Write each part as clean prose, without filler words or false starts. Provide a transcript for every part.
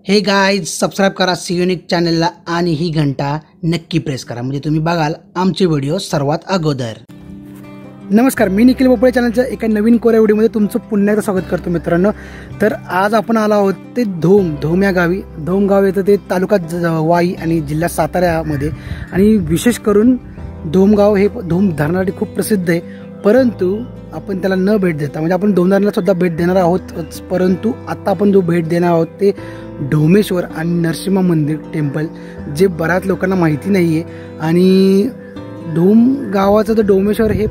हे guys subscribe करा सियोनिक चॅनलला आणि ही घंटा नक्की प्रेस करा म्हणजे तुम्ही बघाल आमचे व्हिडिओ सर्वात अगोदर। नमस्कार, मी निखिल भोपळे चॅनलच्या एका नवीन कोऱ्या व्हिडिओमध्ये तुमचं पुन्हा एकदा स्वागत करतो मित्रांनो। तर आज आपण आलो आहोत ते धोम या गावी। धोम गाव येतं ते तालुका वाई आणि जिल्हा साताऱ्यामध्ये आणि विशेष करून धोम गाव हे धोम धरणासाठी खूप प्रसिद्ध आहे। परंतु आपण त्याला न भेट देता म्हणजे आपण धोम धरणाला सुद्धा भेट देणार आहोत, परंतु आता आपण जो भेट देणार आहोत ते ढोमेश्वर आणि नरसिंह मंदिर टेम्पल, जे बऱ्याच लोकांना माहिती नाहीये। आणि धोम गावाचं तर ढोमेश्वर हे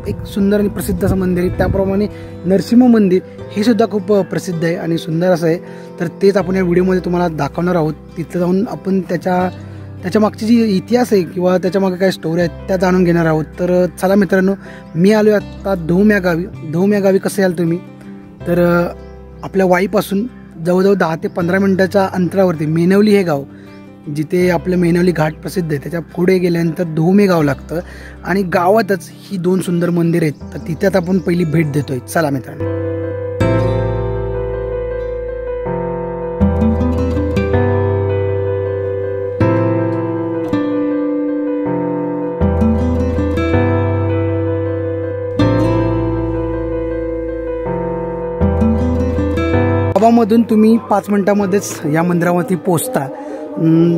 एक सुंदर आणि प्रसिद्ध असं मंदिर आहे, त्याप्रमाणे नरसिंह मंदिर हे सुद्धा खूप प्रसिद्ध आहे आणि सुंदर असं आहे। तर तेच आपण या व्हिडिओमध्ये तुम्हाला दाखवणार आहोत। तिथं जाऊन आपण त्याच्या मागची जी इतिहास आहे किंवा त्याच्या मागे काय स्टोरी आहेत त्या जाणून घेणार आहोत। तर चला मित्रांनो, मी आलो आता धोम या गावी। धोम या गावी कसे याल तुम्ही, तर आपल्या वाईपासून जवळजवळ 10 ते 15 मिनिटाच्या अंतरावरती मेनवली हे गाव, जिथे आपलं मेनवली घाट प्रसिद्ध आहे, त्याच्या पुढे गेल्यानंतर धोम हे गाव लागतं आणि गावातच ही दोन सुंदर मंदिर आहेत। तर तिथेच आपण पहिली भेट देतोय। चला मित्रांनो, गावामधून तुम्ही 5 मिनिटांमध्येच या मंदिरावरती पोहोचता।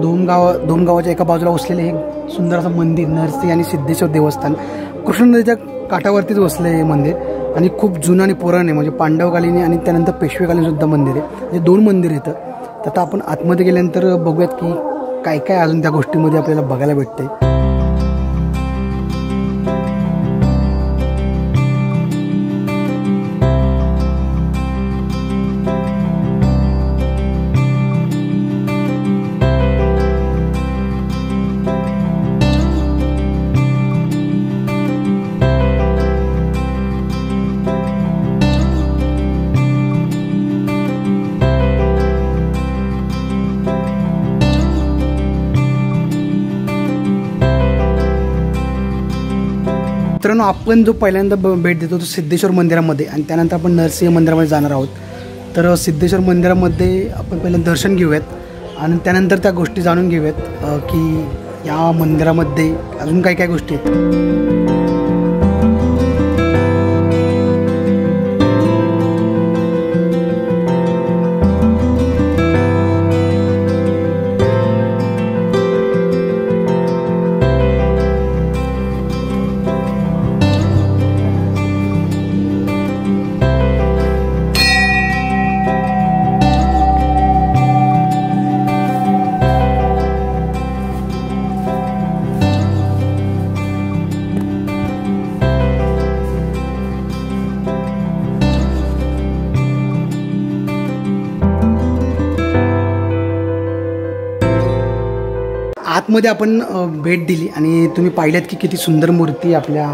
धोम गावाच्या एका बाजूला वसलेले हे सुंदर असं मंदिर नरसिंह आणि सिद्धेश्वर देवस्थान कृष्णा नदीच्या काठावरतीच वसले हे मंदिर आणि खूप जुनं आणि पुराण आहे, म्हणजे पांडवकालीन आणि त्यानंतर पेशवेकालीन सुद्धा मंदिर आहे। हे दोन मंदिर येतं। तर आता आपण आतमध्ये गेल्यानंतर बघूयात की काय काय अजून त्या गोष्टीमध्ये आपल्याला बघायला भेटते। मित्रांनो, आपण जो पहिल्यांदा भेट देतो तो सिद्धेश्वर मंदिरामध्ये आणि त्यानंतर आपण नरसिंह मंदिरामध्ये जाणार आहोत। तर सिद्धेश्वर मंदिरामध्ये आपण पहिलं दर्शन घेऊयात आणि त्यानंतर त्या गोष्टी जाणून घेऊयात की या मंदिरामध्ये अजून काय काय गोष्टी आहेत। आतमध्ये आपण भेट दिली आणि तुम्ही पाहिल्यात की किती सुंदर मूर्ती आपल्या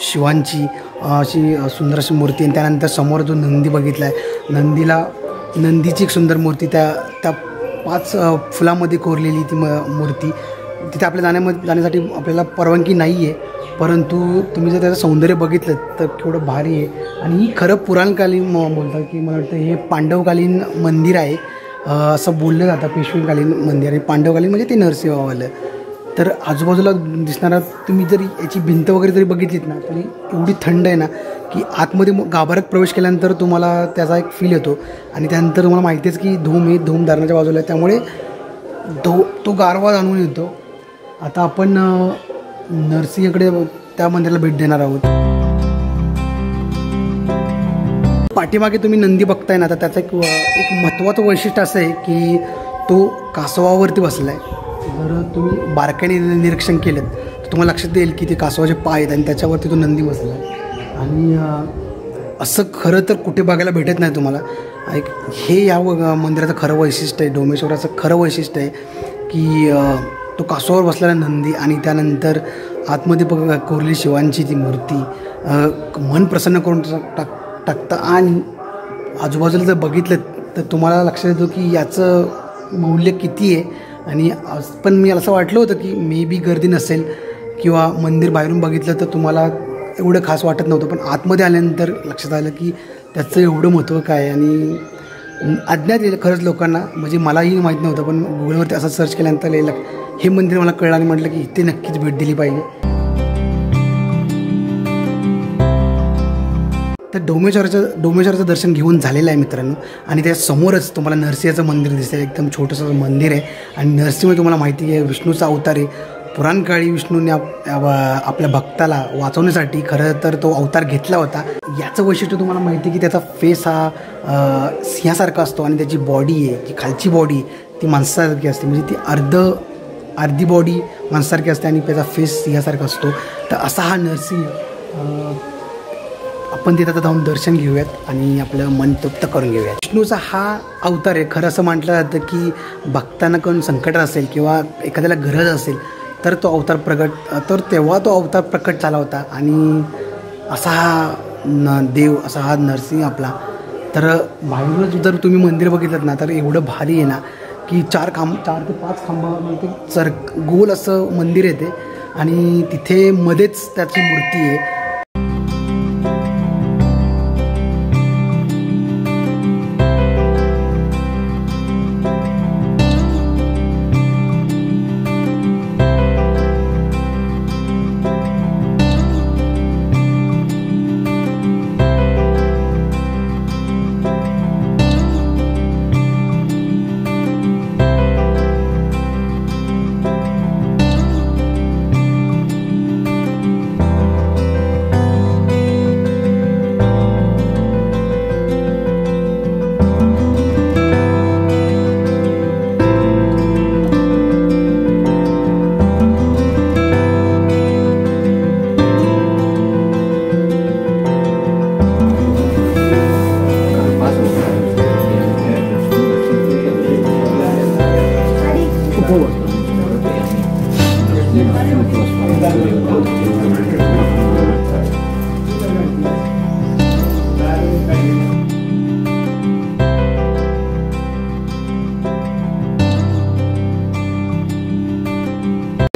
शिवांची, अशी सुंदर अशी मूर्ती। आणि त्यानंतर समोर जो नंदी बघितला आहे, नंदीची एक सुंदर मूर्ती, त्या 5 फुलामध्ये कोरलेली ती मूर्ती। तिथे आपल्या जाण्यासाठी आपल्याला परवानगी नाही आहे, परंतु तुम्ही जर त्याचं सौंदर्य बघितलं तर केवढं भारी आहे। आणि ही खरं पुराणकालीन बोलतात की मला वाटतं हे पांडवकालीन मंदिर आहे असं बोललं जातं, पेशवेकालीन मंदिर आहे। पांडवकालीन म्हणजे ते नरसिंहवालं। तर आजूबाजूला दिसणारा तुम्ही जरी याची भिंत वगैरे जरी बघितलीत ना, तरी एवढी थंड आहे ना की आतमध्ये गाभाऱ्यात प्रवेश केल्यानंतर तुम्हाला त्याचा एक फील येतो। आणि त्यानंतर तुम्हाला माहितीच की धोम धरणाच्या बाजूला आहे, त्यामुळे तो गारवा जाणून येतो। आता आपण नरसिंहकडे त्या मंदिराला भेट देणार आहोत। पाठीमागे तुम्ही नंदी बघताय ना, तर त्याचं एक महत्त्वाचं वैशिष्ट्य असं आहे की तो कासवावरती बसला आहे। जर तुम्ही बारकाईने निरीक्षण केलं तर तुम्हाला लक्षात येईल की ते कासवाचे पाय आहेत आणि त्याच्यावरती तो नंदी बसला आहे। आणि असं खरं तर कुठे बघायला भेटत नाही तुम्हाला। हे या मंदिराचं खरं वैशिष्ट्य आहे, ढोमेश्वराचं खरं वैशिष्ट्य आहे की तो कासवावर बसलेला नंदी आणि त्यानंतर आतमध्ये कोरली शिवांची ती मूर्ती मन प्रसन्न करून टाकतं। आणि आजूबाजूला जर बघितलं तर तुम्हाला लक्षात येतो की याचं मूल्य किती आहे। आणि पण मी असं वाटलं होतं की मे बी गर्दी नसेल किंवा मंदिर बाहेरून बघितलं तर तुम्हाला एवढं खास वाटत नव्हतं, पण आतमध्ये आल्यानंतर लक्षात आलं की त्याचं एवढं महत्त्व काय आणि अज्ञात आहे खरंच लोकांना, म्हणजे मलाही माहीत नव्हतं, पण गुगलवरती असं सर्च केल्यानंतर हे मंदिर मला कळलं आणि म्हटलं की इथे नक्कीच भेट दिली पाहिजे. तर डोमेश्वराचं दर्शन घेऊन झालेलं आहे मित्रांनो. आणि त्या समोरच तुम्हाला नरसिंहाचं मंदिर दिसतं, एकदम छोटंसं मंदिर आहे. आणि नरसिंह तुम्हाला माहिती आहे विष्णूचा अवतार आहे. पुराणकाळी विष्णूने आपल्या भक्ताला वाचवण्यासाठी खरं तर तो अवतार घेतला होता. याचं वैशिष्ट्य तुम्हाला माहिती आहे की त्याचा फेस हा सिंहासारखा असतो आणि त्याची बॉडी आहे, जी खालची बॉडी ती माणसासारखी असते, म्हणजे ती अर्धी बॉडी माणसासारखी असते आणि त्याचा फेस सिंहासारखा असतो. तर असा हा नरसिंह आपण तिथं आता जाऊन दर्शन घेऊयात आणि आपलं मन तृप्त करून घेऊयात. विष्णूचा हा अवतार आहे. खरं असं म्हटलं जातं की भक्तांना कोण संकट असेल किंवा एखाद्याला गरज असेल तर तेव्हा तो अवतार प्रकट झाला होता. आणि असा हा देव, असा हा नरसिंह आपला. तर बाहेरच जर तुम्ही मंदिर बघितलं ना तर एवढं भारी आहे ना की 4 ते 5 खांबावर गोल असं मंदिर येते आणि तिथे मध्येच त्याची मूर्ती आहे.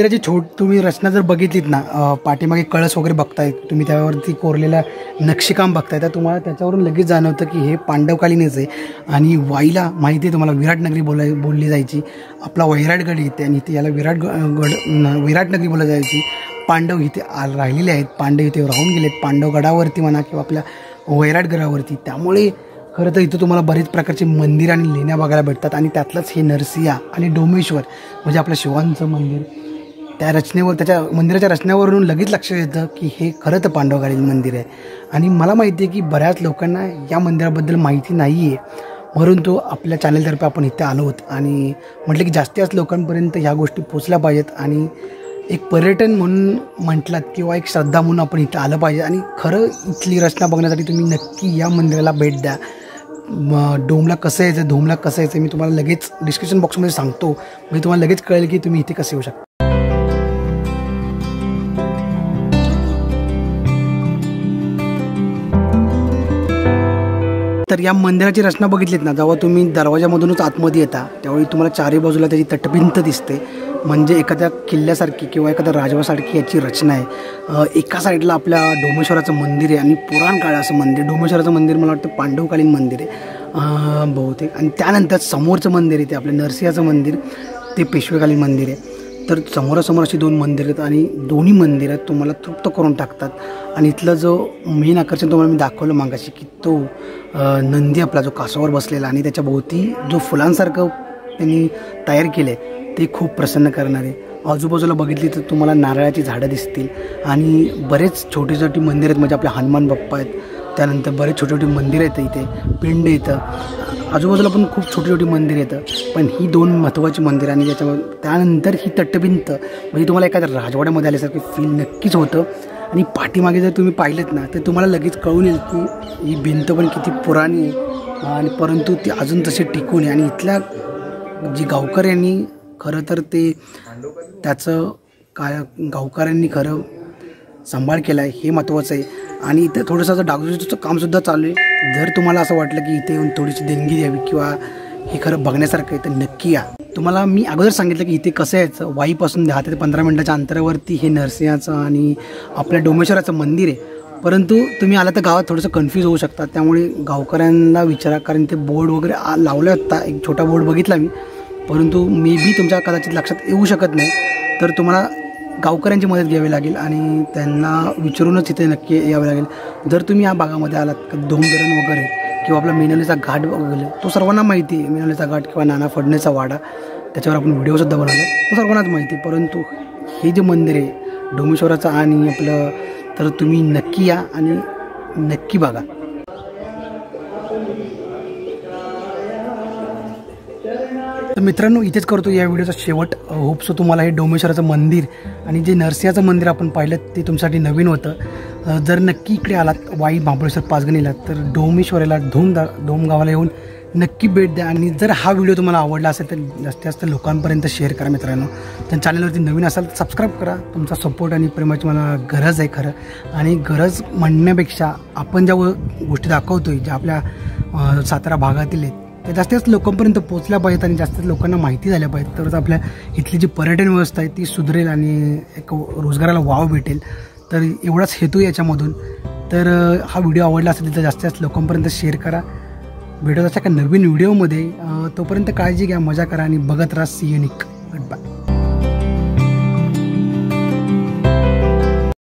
मंदिराची तुम्ही रचना जर बघितलीत ना, पाठीमागे कळस वगैरे बघताय तुम्ही, त्यावरती कोरलेला नक्षीकाम बघताय, तर तुम्हाला त्याच्यावरून लगेच जाणवतं की हे पांडवकालीनच आहे. आणि वाईला माहिती आहे तुम्हाला विराटनगरी बोलली जायची. आपला वैराटगड इथे आणि इथे याला विराटनगरी बोलली जायची. पांडव इथे राहिलेले आहेत, पांडव इथे राहून गेलेत, पांडवगडावरती म्हणा किंवा आपल्या वैराटगडावरती. त्यामुळे खरं तर इथं तुम्हाला बरेच प्रकारचे मंदिर आणि लेण्या बघायला भेटतात. आणि त्यातलंच हे नरसिंह आणि डोमेश्वर म्हणजे आपलं शिवांचं मंदिर, त्याच्या मंदिराच्या रचनेवरून लगेच लक्षात येतं की हे खरं तर पांडवकालीन मंदिर आहे. आणि मला माहिती आहे की बऱ्याच लोकांना या मंदिराबद्दल माहिती नाही आहे, म्हणून तो आपल्या चॅनलतर्फे आपण इथे आलो आहोत आणि म्हटलं की जास्तीत जास्त लोकांपर्यंत ह्या गोष्टी पोचल्या पाहिजेत. आणि एक पर्यटन म्हणून म्हटलात किंवा एक श्रद्धा म्हणून आपण इथं आलं पाहिजे. आणि खरं इथली रचना बघण्यासाठी तुम्ही नक्की या मंदिराला भेट द्या. डोमला कसं यायचं, धोमला कसं यायचं मी तुम्हाला लगेच डिस्क्रिप्शन बॉक्समध्ये सांगतो, म्हणजे तुम्हाला लगेच कळेल की तुम्ही इथे कसे येऊ शकता. तर या मंदिराची रचना बघितलीत ना, जेव्हा तुम्ही दरवाजामधूनच आतमध्ये येता त्यावेळी तुम्हाला चारही बाजूला त्याची तटभिंत दिसते, म्हणजे एखाद्या किल्ल्यासारखी किंवा एखाद्या राजवासारखी याची रचना आहे. एका साईडला आपल्या डोमेश्वराचं मंदिर आहे आणि पुराण काळ असं मंदिर. डोमेश्वराचं मंदिर मला वाटतं पांडवकालीन मंदिर आहे बहुतेक. आणि त्यानंतर समोरचं मंदिर आहे ते आपलं नरसिंहाचं मंदिर, ते पेशवेकालीन मंदिर आहे. तर समोरासमोर अशी 2 मंदिरं आहेत आणि दोन्ही मंदिरं तुम्हाला तृप्त करून टाकतात. आणि इथलं जो मेन आकर्षण तुम्हाला मी दाखवलं मागाशी की तो नंदी आपला जो कासावर बसलेला आणि त्याच्या भोवती जो फुलांसारखं त्यांनी तयार केलं आहे ते खूप प्रसन्न करणारे. आजूबाजूला बघितली तर तुम्हाला नारळाची झाडं दिसतील आणि बरेच छोटी छोटी मंदिरं आहेत, म्हणजे आपले हनुमान बाप्पा आहेत, त्यानंतर बरेच छोटी छोटी मंदिरं आहेत इथे, पिंड येतं, आजूबाजूला पण खूप छोटी छोटी मंदिरं येतं. पण ही 2 महत्त्वाची मंदिरं आणि त्यानंतर ही तटभिंत, म्हणजे तुम्हाला एखाद्या राजवाड्यामध्ये आल्यासारखं फील नक्कीच होतं. आणि पाठीमागे जर तुम्ही पाहिलेत ना तर तुम्हाला लगेच कळून येईल की ही भिंत पण किती पुराणी आहे आणि परंतु ती अजून तशी टिकून आहे. आणि इथल्या जी गावकऱ्यांनी खरं तर त्याचं गावकऱ्यांनी खरं सांभाळ केला आहे हे महत्त्वाचं आहे. आणि इथं थोडंसं डागडुजीचं कामसुद्धा चालू आहे. जर तुम्हाला असं वाटलं की इथे येऊन थोडीशी देणगी द्यावी किंवा हे खरं बघण्यासारखं आहे तर नक्की या. तुम्हाला मी अगोदर सांगितलं की इथे कसं यायचं, वाईपासून 10 ते 15 मिनिटाच्या अंतरावरती हे नरसिंहाचं आणि आपल्या डोमेश्वराचं मंदिर आहे. परंतु तुम्ही आला तर गावात थोडंसं कन्फ्यूज होऊ शकता, त्यामुळे गावकऱ्यांना विचारा, कारण ते बोर्ड वगैरे लावले होता, एक छोटा बोर्ड बघितला मी, परंतु मे बी तुमच्या कदाचित लक्षात येऊ शकत नाही, तर तुम्हाला गावकऱ्यांची मदत घ्यावी लागेल आणि त्यांना विचारूनच इथे नक्की यावे लागेल. जर तुम्ही या भागामध्ये आलात धोमधरण वगैरे किंवा आपला मिनालीचा घाट वगैरे, तो सर्वांना माहिती आहे, मिनालीचा घाट किंवा नाना फडणेचा वाडा, त्याच्यावर आपण व्हिडिओसुद्धा बनवला, तो सर्वांनाच माहिती. परंतु हे जे मंदिर आहे डोमेश्वराचं आणि आपलं, तर तुम्ही नक्की या आणि नक्की बघा. तर मित्रांनो, इथेच करतो या व्हिडिओचा शेवट. होप सो तुम्हाला हे डोमेश्वराचं मंदिर आणि जे नरसिंहाचं मंदिर आपण पाहिलं ते तुमच्यासाठी नवीन होतं. जर नक्की इकडे आलात वाई महाबळेश्वर पाचगणीला, तर डोमेश्वराला धोम गावाला येऊन नक्की भेट द्या. आणि जर हा व्हिडिओ तुम्हाला आवडला असेल तर जास्तीत जास्त लोकांपर्यंत शेअर करा मित्रांनो. त्या चॅनलवरती नवीन असाल तर सबस्क्राईब करा. तुमचा सपोर्ट आणि प्रेमाची मला गरज आहे खरं. आणि गरज म्हणण्यापेक्षा आपण ज्या गोष्टी दाखवतोय, ज्या आपल्या सातारा भागातील आहेत, त्या जास्तीत जास्त लोकांपर्यंत पोहोचल्या पाहिजेत आणि जास्तीत लोकांना माहिती झाल्या पाहिजेत. तरच आपल्या इथली जी पर्यटन व्यवस्था आहे ती सुधरेल आणि एक रोजगाराला वाव भेटेल. तर एवढाच हेतू याच्यामधून. तर हा व्हिडिओ आवडला असेल तर जास्तीत जास्त लोकांपर्यंत शेअर करा. भेटत अशा एका नवीन व्हिडिओमध्ये. तोपर्यंत काळजी घ्या, मजा करा आणि बघत राहा. See you Nick. Good bye.